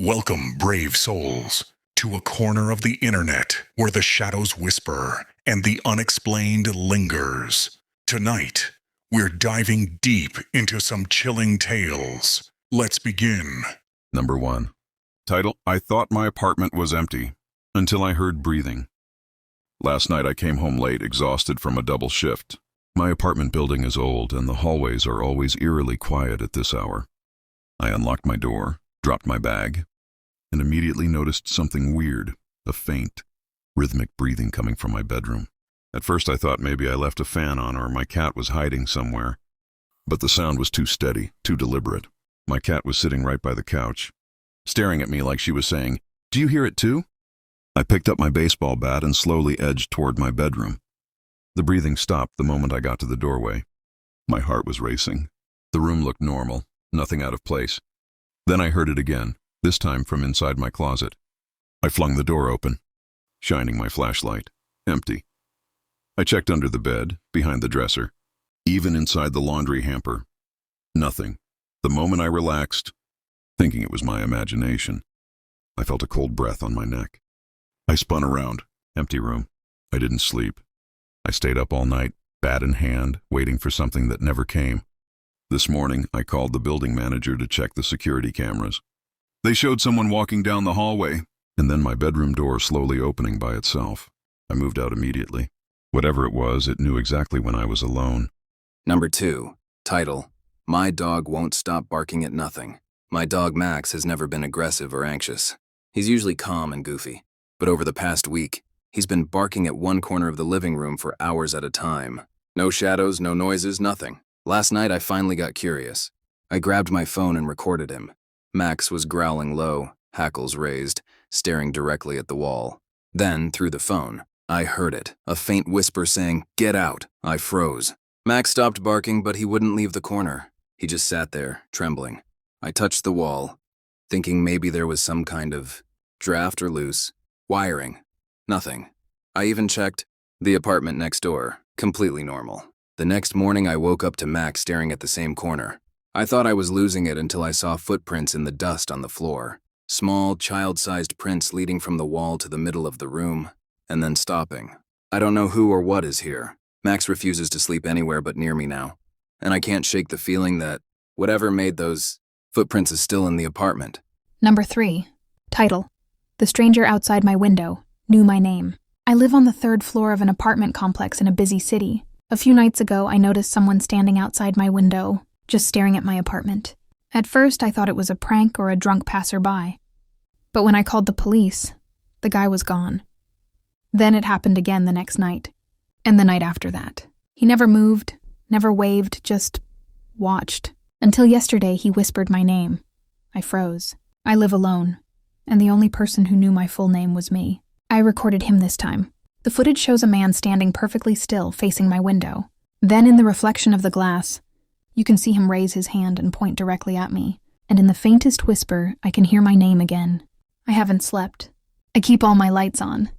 Welcome, brave souls, to a corner of the internet where the shadows whisper and the unexplained lingers. Tonight, we're diving deep into some chilling tales. Let's begin. Number 1. Title: I thought my apartment was empty until I heard breathing. Last night I came home late, exhausted from a double shift. My apartment building is old and the hallways are always eerily quiet at this hour. I unlocked my door, dropped my bag, and immediately noticed something weird, a faint, rhythmic breathing coming from my bedroom. At first I thought maybe I left a fan on or my cat was hiding somewhere, but the sound was too steady, too deliberate. My cat was sitting right by the couch, staring at me like she was saying, "Do you hear it too?" I picked up my baseball bat and slowly edged toward my bedroom. The breathing stopped the moment I got to the doorway. My heart was racing. The room looked normal, nothing out of place. Then I heard it again, this time from inside my closet. I flung the door open, shining my flashlight. Empty. I checked under the bed, behind the dresser, even inside the laundry hamper. Nothing. The moment I relaxed, thinking it was my imagination, I felt a cold breath on my neck. I spun around. Empty room. I didn't sleep. I stayed up all night, bat in hand, waiting for something that never came. This morning, I called the building manager to check the security cameras. They showed someone walking down the hallway, and then my bedroom door slowly opening by itself. I moved out immediately. Whatever it was, it knew exactly when I was alone. Number 2. Title: My dog won't stop barking at nothing. My dog Max has never been aggressive or anxious. He's usually calm and goofy. But over the past week, he's been barking at one corner of the living room for hours at a time. No shadows, no noises, nothing. Last night I finally got curious. I grabbed my phone and recorded him. Max was growling low, hackles raised, staring directly at the wall. Then, through the phone, I heard it, a faint whisper saying, "Get out." I froze. Max stopped barking, but he wouldn't leave the corner. He just sat there, trembling. I touched the wall, thinking maybe there was some kind of draft or loose wiring. Nothing. I even checked the apartment next door. Completely normal. The next morning I woke up to Max staring at the same corner. I thought I was losing it until I saw footprints in the dust on the floor. Small, child-sized prints leading from the wall to the middle of the room, and then stopping. I don't know who or what is here. Max refuses to sleep anywhere but near me now, and I can't shake the feeling that whatever made those footprints is still in the apartment. Number 3. Title: The stranger outside my window knew my name. I live on the 3rd floor of an apartment complex in a busy city. A few nights ago, I noticed someone standing outside my window, just staring at my apartment. At first, I thought it was a prank or a drunk passerby. But when I called the police, the guy was gone. Then it happened again the next night, and the night after that. He never moved, never waved, just watched. Until yesterday, he whispered my name. I froze. I live alone, and the only person who knew my full name was me. I recorded him this time. The footage shows a man standing perfectly still, facing my window. Then in the reflection of the glass, you can see him raise his hand and point directly at me, and in the faintest whisper, I can hear my name again. I haven't slept. I keep all my lights on,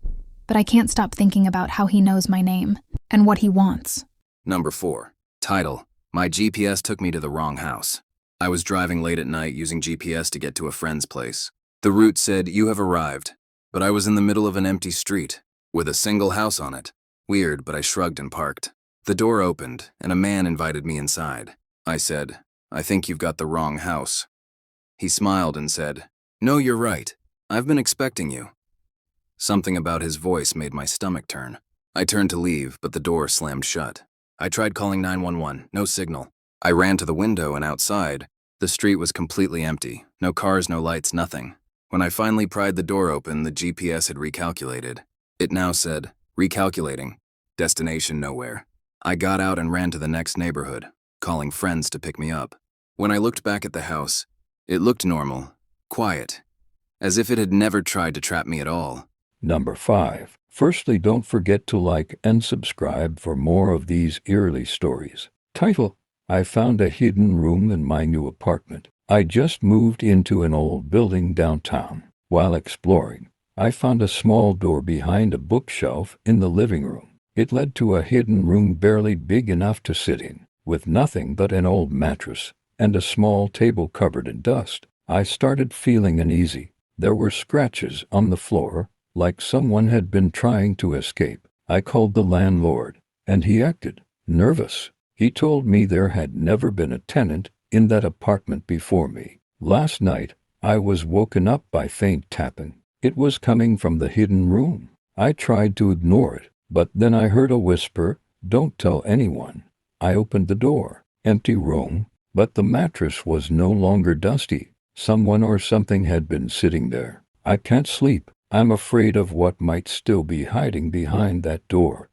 but I can't stop thinking about how he knows my name, and what he wants. Number 4. Title: My GPS took me to the wrong house. I was driving late at night using GPS to get to a friend's place. The route said, "You have arrived," but I was in the middle of an empty street, with a single house on it. Weird, but I shrugged and parked. The door opened, and a man invited me inside. I said, "I think you've got the wrong house." He smiled and said, "No, you're right. I've been expecting you." Something about his voice made my stomach turn. I turned to leave, but the door slammed shut. I tried calling 911, no signal. I ran to the window and outside. The street was completely empty. No cars, no lights, nothing. When I finally pried the door open, the GPS had recalculated. It now said, "Recalculating. Destination nowhere." I got out and ran to the next neighborhood, calling friends to pick me up. When I looked back at the house, it looked normal, quiet, as if it had never tried to trap me at all. Number 5. Firstly, don't forget to like and subscribe for more of these eerie stories. Title: I found a hidden room in my new apartment. I just moved into an old building downtown. While exploring, I found a small door behind a bookshelf in the living room. It led to a hidden room barely big enough to sit in, with nothing but an old mattress and a small table covered in dust. I started feeling uneasy, There were scratches on the floor, like someone had been trying to escape. I called the landlord, and he acted nervous. He told me there had never been a tenant in that apartment before me. Last night, I was woken up by faint tapping. It was coming from the hidden room. I tried to ignore it, but then I heard a whisper, "Don't tell anyone." I opened the door. Empty room, but the mattress was no longer dusty. Someone or something had been sitting there. I can't sleep. I'm afraid of what might still be hiding behind that door.